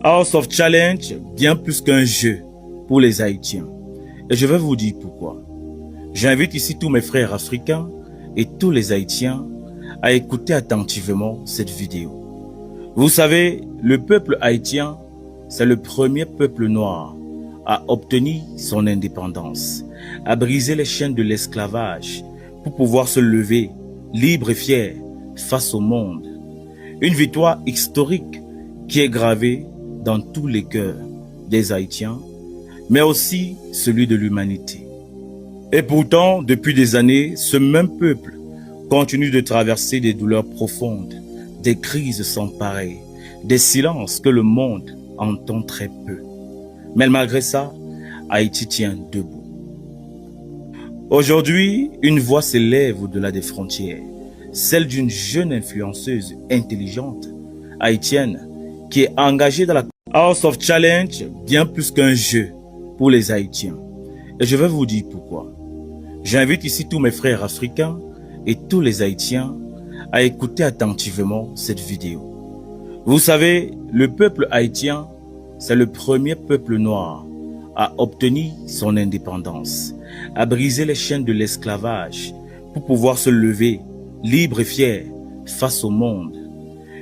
House of Challenge, bien plus qu'un jeu pour les Haïtiens. Et je vais vous dire pourquoi. J'invite ici tous mes frères africains et tous les Haïtiens à écouter attentivement cette vidéo. Vous savez, le peuple haïtien, c'est le premier peuple noir à obtenir son indépendance, à briser les chaînes de l'esclavage pour pouvoir se lever libre et fier face au monde. Une victoire historique qui est gravée dans tous les cœurs des Haïtiens, mais aussi celui de l'humanité. Et pourtant, depuis des années, ce même peuple continue de traverser des douleurs profondes, des crises sans pareil, des silences que le monde entend très peu. Mais malgré ça, Haïti tient debout. Aujourd'hui, une voix s'élève au-delà des frontières, celle d'une jeune influenceuse intelligente, haïtienne, qui est engagée dans la House of Challenge, bien plus qu'un jeu pour les Haïtiens. Et je vais vous dire pourquoi. J'invite ici tous mes frères africains et tous les Haïtiens à écouter attentivement cette vidéo. Vous savez, le peuple haïtien, c'est le premier peuple noir à obtenir son indépendance, à briser les chaînes de l'esclavage pour pouvoir se lever libre et fier face au monde.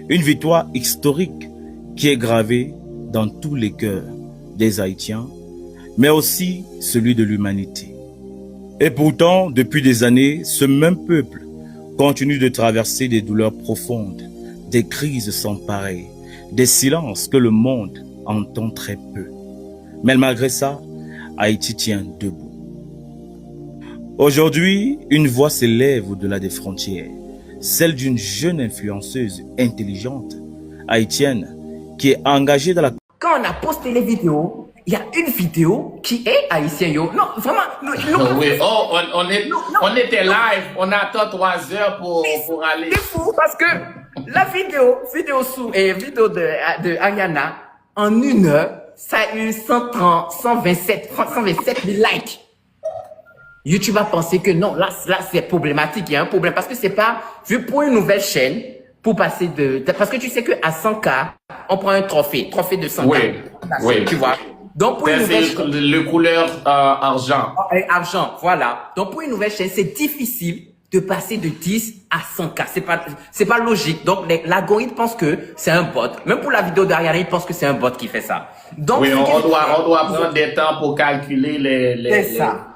Une victoire historique qui est gravée dans tous les cœurs des Haïtiens, mais aussi celui de l'humanité. Et pourtant, depuis des années, ce même peuple continue de traverser des douleurs profondes, des crises sans pareil, des silences que le monde entend très peu. Mais malgré ça, Haïti tient debout. Aujourd'hui, une voix s'élève au-delà des frontières, celle d'une jeune influenceuse intelligente, haïtienne, qui est engagée dans la... Quand on a posté les vidéos, il y a une vidéo qui est haïtienne. Yo. Non, vraiment. Oui, on était live, on attend 3 heures pour aller. C'est fou parce que la vidéo de Ariana, en 1 heure, ça a eu 127 000 likes. YouTube a pensé que non, là c'est problématique, il y a un problème parce que c'est pas vu pour une nouvelle chaîne pour passer parce que tu sais que à 100K, on prend un trophée de 100K. Oui. Tu vois. Donc pour une nouvelle chaîne, le couleur argent. Argent, voilà. Donc pour une nouvelle chaîne, c'est difficile de passer de 10 à 100K. C'est pas logique. Donc l'algorithme pense que c'est un bot. Même pour la vidéo d'Ariana, il pense que c'est un bot qui fait ça. Donc oui, on doit prendre des temps pour calculer les...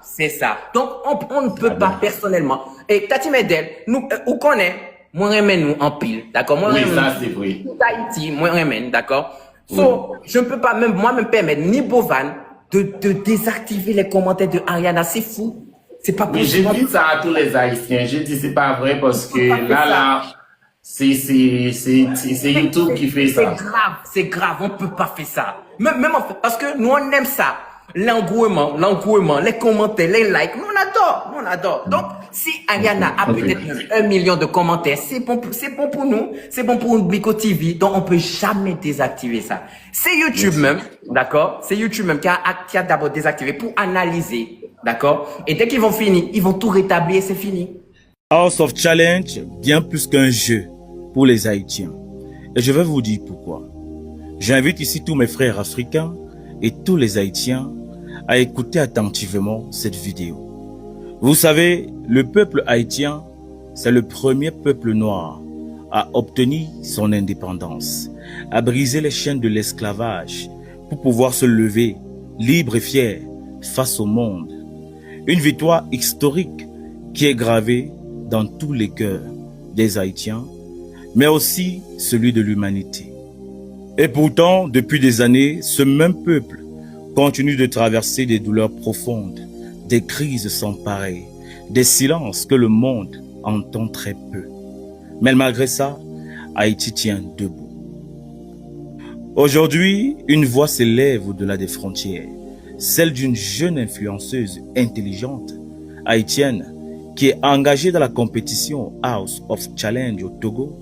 C'est ça. Donc on ne peut pas personnellement. Et Tati Medel, nous où connaît moi remène nous en pile, d'accord? Oui, ça c'est vrai. Haïti, moi remène, d'accord? So, je ne peux pas même moi me permettre ni Bovan de désactiver les commentaires de Ariana, c'est fou. C'est pas possible. Mais j'ai dit ça à tous les Haïtiens. J'ai dit c'est pas vrai parce que là, c'est YouTube qui fait ça. C'est grave, on peut pas faire ça. Même en fait, parce que nous on aime ça. L'engouement, les commentaires, les likes, nous on adore. Donc, si Ariana a peut-être 1 million de commentaires, c'est bon pour nous, c'est bon pour Bico TV, donc on peut jamais désactiver ça. C'est YouTube même, d'accord? C'est YouTube même qui a d'abord désactivé pour analyser, d'accord? Et dès qu'ils vont finir, ils vont tout rétablir, c'est fini. House of Challenge, bien plus qu'un jeu pour les Haïtiens. Et je vais vous dire pourquoi. J'invite ici tous mes frères africains et tous les Haïtiens à écouter attentivement cette vidéo. Vous savez, le peuple haïtien, c'est le premier peuple noir à obtenir son indépendance, à briser les chaînes de l'esclavage pour pouvoir se lever libre et fier face au monde. Une victoire historique qui est gravée dans tous les cœurs des Haïtiens, mais aussi celui de l'humanité. Et pourtant, depuis des années, ce même peuple continue de traverser des douleurs profondes, des crises sans pareil, des silences que le monde entend très peu. Mais malgré ça, Haïti tient debout. Aujourd'hui, une voix s'élève au-delà des frontières, celle d'une jeune influenceuse intelligente, haïtienne, qui est engagée dans la compétition House of Challenge au Togo.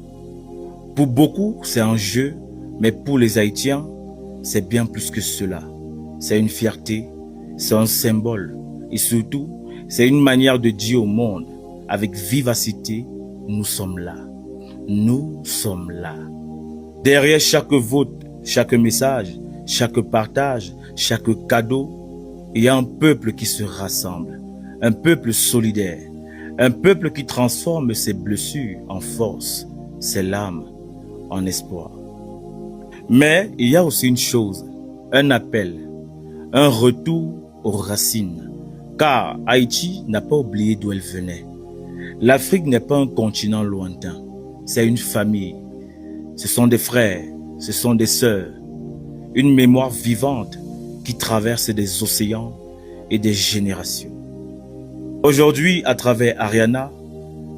Pour beaucoup, c'est un jeu, mais pour les Haïtiens, c'est bien plus que cela. C'est une fierté, c'est un symbole et surtout, c'est une manière de dire au monde avec vivacité, nous sommes là. Nous sommes là. Derrière chaque vote, chaque message, chaque partage, chaque cadeau, il y a un peuple qui se rassemble, un peuple solidaire, un peuple qui transforme ses blessures en force, ses larmes en espoir. Mais il y a aussi une chose, un appel, un retour aux racines, car Haïti n'a pas oublié d'où elle venait. L'Afrique n'est pas un continent lointain, c'est une famille. Ce sont des frères, ce sont des sœurs, une mémoire vivante qui traverse des océans et des générations. Aujourd'hui, à travers Ariana,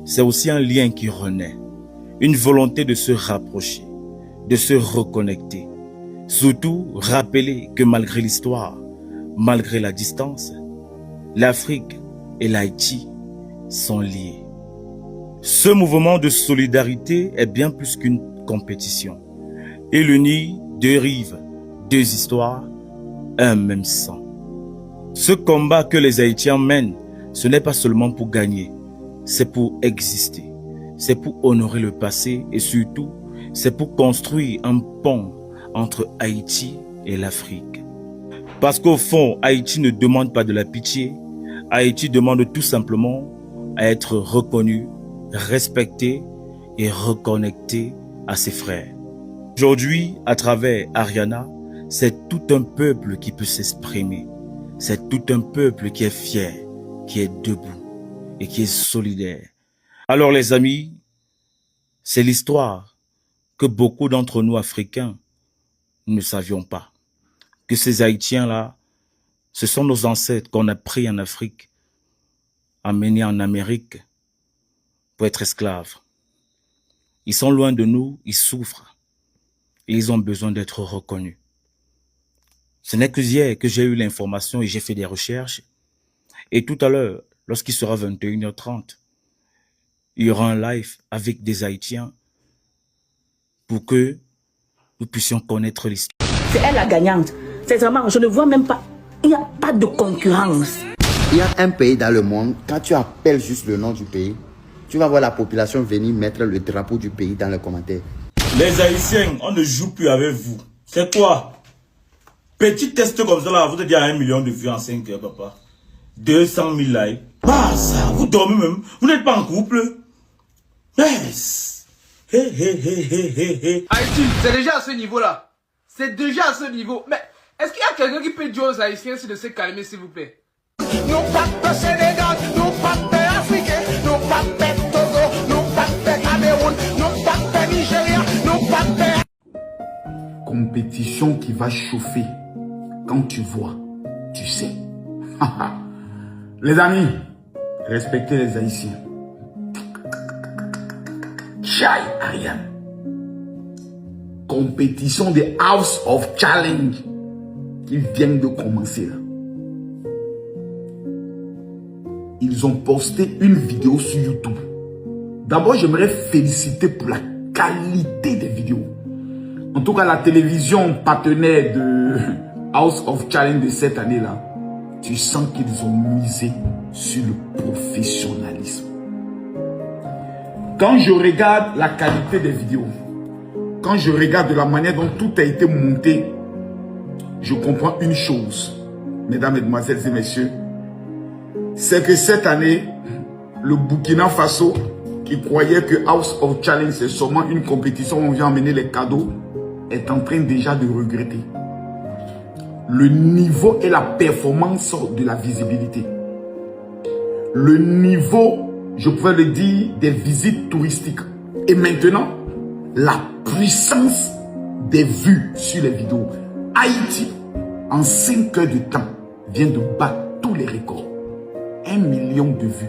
c'est aussi un lien qui renaît, une volonté de se rapprocher, de se reconnecter. Surtout, rappeler que malgré l'histoire, malgré la distance, l'Afrique et l'Haïti sont liés. Ce mouvement de solidarité est bien plus qu'une compétition. Il unit deux rives, deux histoires, un même sang. Ce combat que les Haïtiens mènent, ce n'est pas seulement pour gagner, c'est pour exister, c'est pour honorer le passé et surtout, c'est pour construire un pont entre Haïti et l'Afrique. Parce qu'au fond, Haïti ne demande pas de la pitié, Haïti demande tout simplement à être reconnu, respecté et reconnecté à ses frères. Aujourd'hui, à travers Ariana, c'est tout un peuple qui peut s'exprimer. C'est tout un peuple qui est fier, qui est debout et qui est solidaire. Alors les amis, c'est l'histoire que beaucoup d'entre nous Africains ne savions pas. Que ces Haïtiens-là, ce sont nos ancêtres qu'on a pris en Afrique, amenés en Amérique pour être esclaves. Ils sont loin de nous, ils souffrent et ils ont besoin d'être reconnus. Ce n'est que hier que j'ai eu l'information et j'ai fait des recherches. Et tout à l'heure, lorsqu'il sera 21h30, il y aura un live avec des Haïtiens pour que nous puissions connaître l'histoire. C'est elle la gagnante. C'est vraiment, je ne vois même pas, il n'y a pas de concurrence. Il y a un pays dans le monde, quand tu appelles juste le nom du pays, tu vas voir la population venir mettre le drapeau du pays dans les commentaires. Les Haïtiens, on ne joue plus avec vous. C'est quoi? Petit test comme ça, là, vous êtes à 1 million de vues en 5 heures, papa. 200 000 likes. Pas ça, vous dormez même. Vous n'êtes pas en couple. Yes. Hé, hé, hé, hé, hé, hé. Haïti, c'est déjà à ce niveau-là. C'est déjà à ce niveau. Mais est-ce qu'il y a quelqu'un qui peut dire aux Haïtiens de se calmer, s'il vous plaît? Nous pas de Sénégal, nous pas de Africain, nous pas de Togo, nous pas de Cameroun, nous pas de Nigeria, nous pas de... Compétition qui va chauffer. Quand tu vois, tu sais. Les amis, respectez les Haïtiens. Chai Ariane. Compétition des House of Challenge qui viennent de commencer là. Ils ont posté une vidéo sur YouTube. D'abord, j'aimerais féliciter pour la qualité des vidéos. En tout cas, la télévision partenaire de House of Challenge de cette année-là, tu sens qu'ils ont misé sur le professionnalisme. Quand je regarde la qualité des vidéos, quand je regarde de la manière dont tout a été monté, je comprends une chose, mesdames, mesdemoiselles et messieurs, c'est que cette année, le Burkina Faso, qui croyait que House of Challenge c'est seulement une compétition où on vient amener les cadeaux, est en train déjà de regretter le niveau et la performance de la visibilité. Le niveau, je pourrais le dire, des visites touristiques. Et maintenant, la puissance des vues sur les vidéos. Haïti, en 5 heures de temps, vient de battre tous les records. 1 million de vues.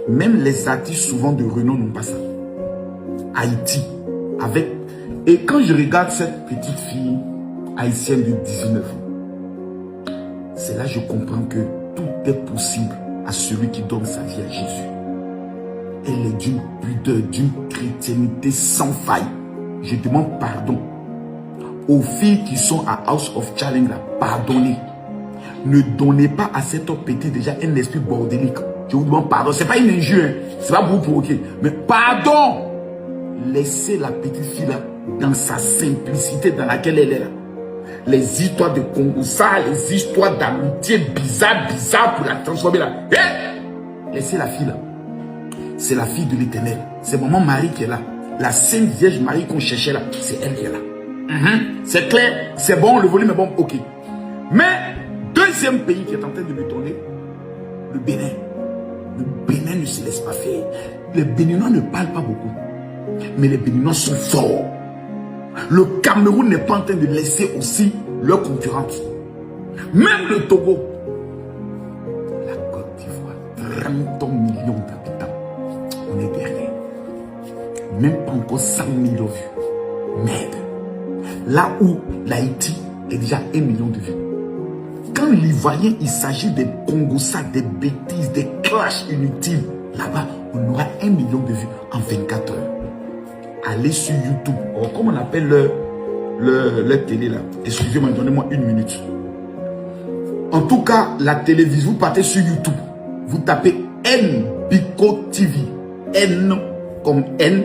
Même les artistes souvent de renom n'ont pas ça. Haïti, avec... Et quand je regarde cette petite fille haïtienne de 19 ans, c'est là que je comprends que tout est possible à celui qui donne sa vie à Jésus. Elle est d'une pudeur, d'une chrétienté sans faille. Je demande pardon aux filles qui sont à House of Challenge là, pardonnez. Ne donnez pas à cette petite déjà un esprit bordélique. Je vous demande pardon. C'est pas une injure, hein. C'est pas pour vous provoquer. Mais pardon. Laissez la petite fille là dans sa simplicité dans laquelle elle est là. Les histoires de Congo, ça, les histoires d'amitié bizarres pour la transformer là. Laissez la fille là. C'est la fille de l'Éternel. C'est maman Marie qui est là. La Sainte Vierge Marie qu'on cherchait là, c'est elle qui est là. C'est clair, c'est bon, le volume est bon, ok. Mais, deuxième pays qui est en train de me tourner, le Bénin. Le Bénin ne se laisse pas faire. Les Béninois ne parlent pas beaucoup. Mais les Béninois sont forts. Le Cameroun n'est pas en train de laisser aussi leurs concurrentes. Même le Togo. La Côte d'Ivoire, 30 millions d'habitants. On est derrière. Même pas encore 100 millions de vues. Merde. Là où l'Haïti est déjà 1 million de vues. Quand l'Ivoirien, il s'agit des Congossas, des bêtises, des clashs inutiles, là-bas, on aura 1 million de vues en 24 heures. Allez sur YouTube. Oh, comment on appelle le télé là? Excusez-moi, donnez-moi 1 minute. En tout cas, la télévision, vous partez sur YouTube. Vous tapez NBICO TV. N comme N,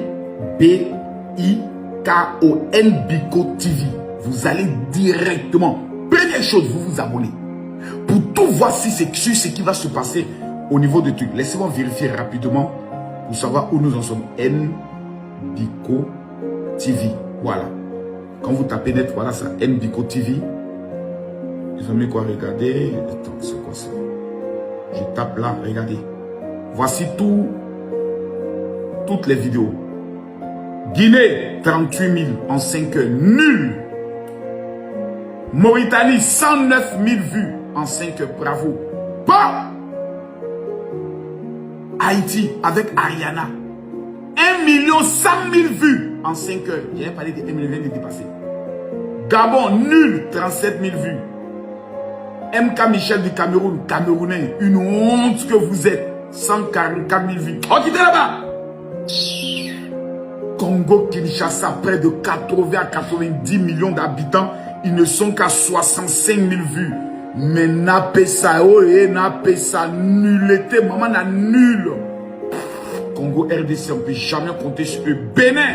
B-I-K-O, NBICO TV. Vous allez directement. Première chose, vous vous abonnez. Pour tout voir si c'est ce qui va se passer au niveau de trucs. Laissez-moi vérifier rapidement pour savoir où nous en sommes. NBICO TV. Voilà. Quand vous tapez net, voilà ça. NBICO TV. Ils ont mis quoi? Regardez. Attends, c'est quoi ça? Je tape là, regardez. Voici toutes les vidéos. Guinée, 38 000 en 5 heures. Nul. Mauritanie, 109 000 vues en 5 heures. Bravo. Bon. Haïti, avec Ariana. 1 100 000 vues en 5 heures. J'ai parlé de 1 million de dépasser. Gabon, nul, 37 000 vues. MK Michel du Cameroun, Camerounais, une honte que vous êtes. 144 000 vues. Oh, quittez là-bas. Congo, Kinshasa, près de 80 à 90 millions d'habitants. Ils ne sont qu'à 65 000 vues. Mais nappé ça, oh, et nappé ça, nullité, maman n'a nul. Congo, RDC, on ne peut jamais compter sur eux. Bénin,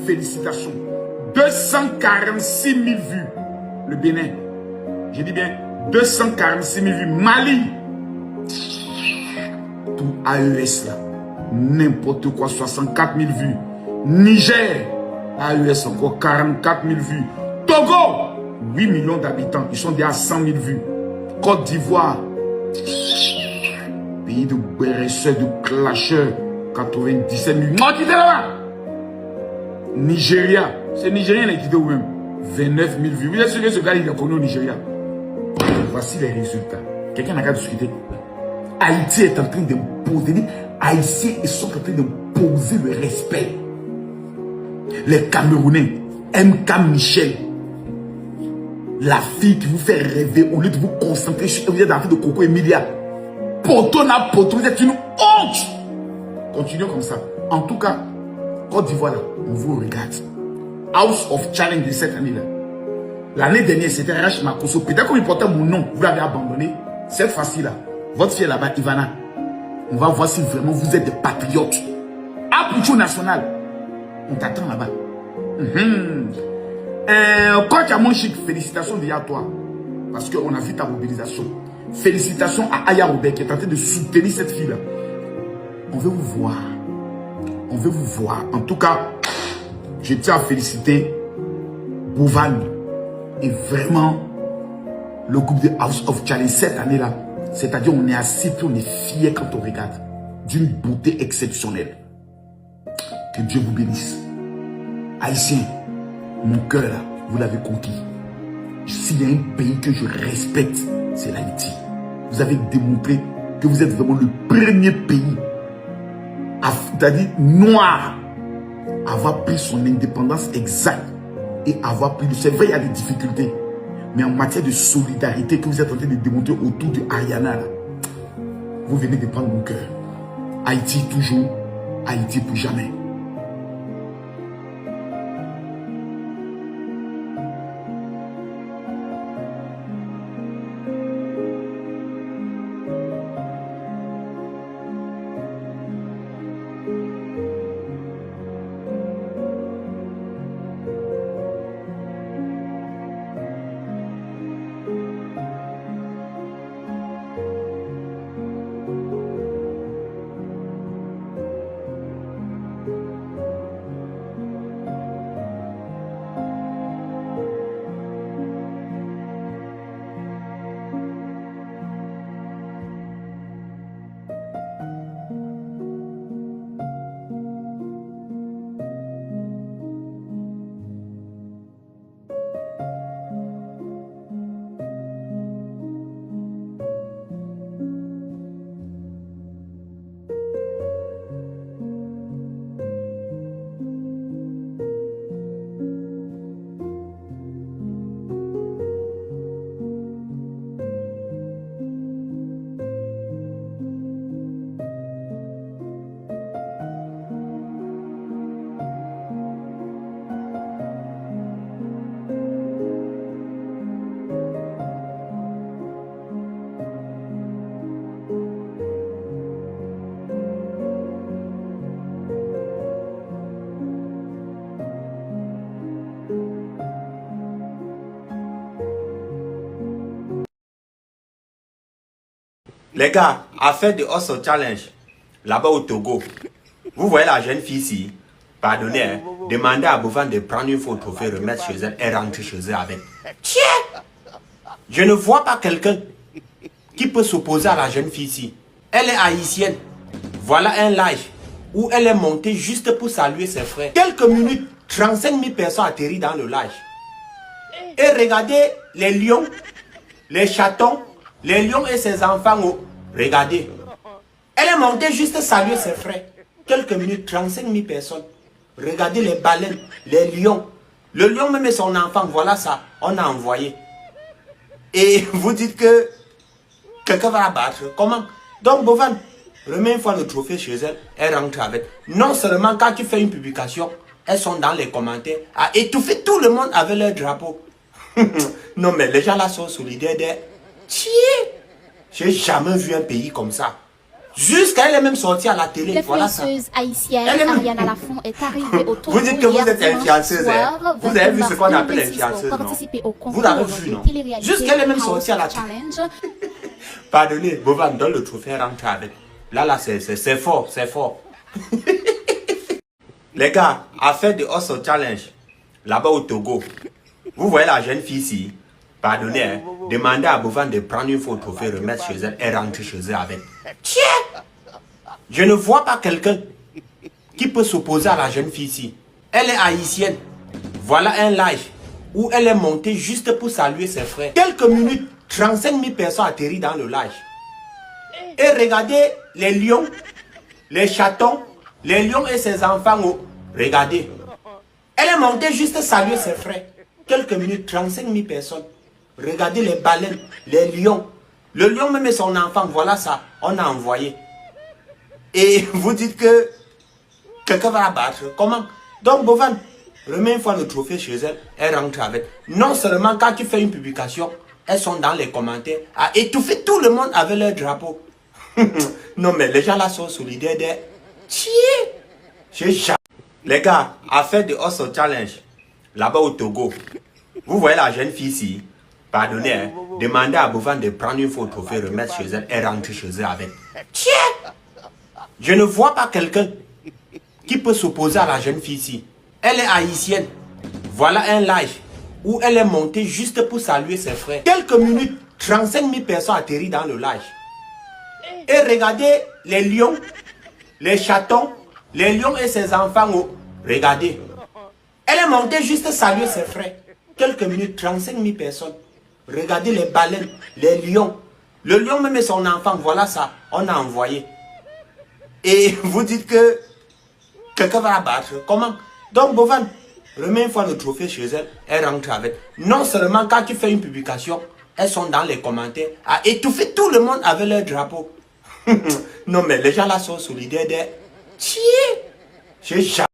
félicitations. 246 000 vues. Le Bénin, j'ai dit bien, 246 000 vues. Mali, tout AES là, n'importe quoi, 64 000 vues. Niger, AES encore 44 000 vues. Togo, 8 millions d'habitants, ils sont déjà à 100 000 vues. Côte d'Ivoire, pays de béresseurs, de clasheurs, 97 000 vues. Moi qui là-bas. Nigeria, c'est Nigérien qui était où même? 29 000 vues. Vous êtes sûr que ce gars il est connu au Nigeria? Voici les résultats. Quelqu'un n'a qu'à discuter. Haïti est en train de poser. Haïtiens sont en train de poser le respect. Les Camerounais, MK Michel, la fille qui vous fait rêver, au lieu de vous concentrer sur vous êtes dans la vie de Coco Emilia. Poto na poto, vous êtes une honte. Continuons comme ça. En tout cas, Côte d'Ivoire, on vous regarde. House of Challenge de cette année-là. L'année dernière, c'était RH Makoso. Peut-être qu'on portait mon nom, vous l'avez abandonné. Cette fois-ci là, votre fille là-bas, Ivana, on va voir si vraiment vous êtes des patriotes. Appuyo national. On t'attend là-bas. Coach Amon Chic, félicitations déjà à toi. Parce qu'on a vu ta mobilisation. Félicitations à Aya Robert qui est en train de soutenir cette fille-là. On veut vous voir. On veut vous voir. En tout cas, je tiens à féliciter Bouvan et vraiment le groupe de House of Challenge cette année-là. C'est-à-dire on est assis puis on est fiers quand on regarde. D'une beauté exceptionnelle. Que Dieu vous bénisse. Haïtiens, mon cœur là, vous l'avez conquis. S'il y a un pays que je respecte, c'est l'Haïti. Vous avez démontré que vous êtes vraiment le premier pays, c'est-à-dire noir, à avoir pris son indépendance exacte et avoir pris. C'est vrai, il y a des difficultés, mais en matière de solidarité que vous êtes en train de démontrer autour de Ariana, là, vous venez de prendre mon cœur. Haïti toujours, Haïti pour jamais. Les gars, affaire de Hustle Challenge, là-bas au Togo, vous voyez la jeune fille ici, pardonnez, hein, demandez à Bovan de prendre une photo, remettre chez elle et rentrer chez elle avec. Tiens! Je ne vois pas quelqu'un qui peut s'opposer à la jeune fille ici. Elle est haïtienne. Voilà un live où elle est montée juste pour saluer ses frères. Quelques minutes, 35 000 personnes atterrissent dans le live. Et regardez les lions, les chatons, les lions et ses enfants. Oh, regardez. Elle est montée juste saluer ses frères. Quelques minutes, 35 000 personnes. Regardez les baleines, les lions. Le lion même et son enfant, voilà ça. On a envoyé. Et vous dites que quelqu'un va la battre. Comment? Donc Bovan, remets une fois le trophée chez elle, elle rentre avec. Non seulement quand tu fais une publication, elles sont dans les commentaires à étouffer tout le monde avec leur drapeau. Non mais les gens là sont solidaires des... Tiens, j'ai jamais vu un pays comme ça. Jusqu'à elle est même sortie à la télé. L'influenceuse haïtienne Ariana Lafont est arrivée au Togo. Vous dites que vous êtes influenceuse. Vous avez vu ce qu'on appelle influenceuse, non? Vous l'avez vu, non? Jusqu'à elle est même sortie à la télé. Pardonnez, Bovan, donne le trophée, rentre avec. Là, c'est fort, c'est fort. Les gars, affaire de Hustle Challenge, là-bas au Togo, vous voyez la jeune fille ici, pardonnez, hein, demandez à Bovan de prendre une photo, remettre chez elle et rentrer chez elle avec. Tiens! Je ne vois pas quelqu'un qui peut s'opposer à la jeune fille ici. Elle est haïtienne. Voilà un live où elle est montée juste pour saluer ses frères. Quelques minutes, 35 000 personnes atterrissent dans le live. Et regardez les lions, les chatons, les lions et ses enfants. Oh, regardez. Elle est montée juste saluer ses frères. Quelques minutes, 35 000 personnes. Regardez les baleines, les lions. Le lion même et son enfant, voilà ça. On a envoyé. Et vous dites que quelqu'un va la battre. Comment? Donc Bovan, remets une fois le trophée chez elle, elle rentre avec. Non seulement quand tu fais une publication, elles sont dans les commentaires à étouffer tout le monde avec leur drapeau. Non mais les gens là sont solidaires des... Tiens, j'ai jamais... Les gars, affaire de Hustle Challenge, là-bas au Togo, vous voyez la jeune fille ici, pardonnez, hein, demandez à Bovan de prendre une photo, remettre chez elle et rentrer chez elle avec. Tiens! Je ne vois pas quelqu'un qui peut s'opposer à la jeune fille ici. Elle est haïtienne. Voilà un live où elle est montée juste pour saluer ses frères. Quelques minutes, 35 000 personnes atterrissent dans le live. Et regardez les lions, les chatons, les lions et ses enfants. Oh, regardez. Elle est montée juste saluer ses frères. Quelques minutes, 35 000 personnes. Regardez les baleines, les lions. Le lion même et son enfant, voilà ça. On a envoyé. Et vous dites que quelqu'un va la battre. Comment? Donc Bovan, remets une fois le trophée chez elle, elle rentre avec. Non seulement quand tu fais une publication, elles sont dans les commentaires à étouffer tout le monde avec leur drapeau. Non mais les gens là sont solidaires des... Tiens, j'ai jamais...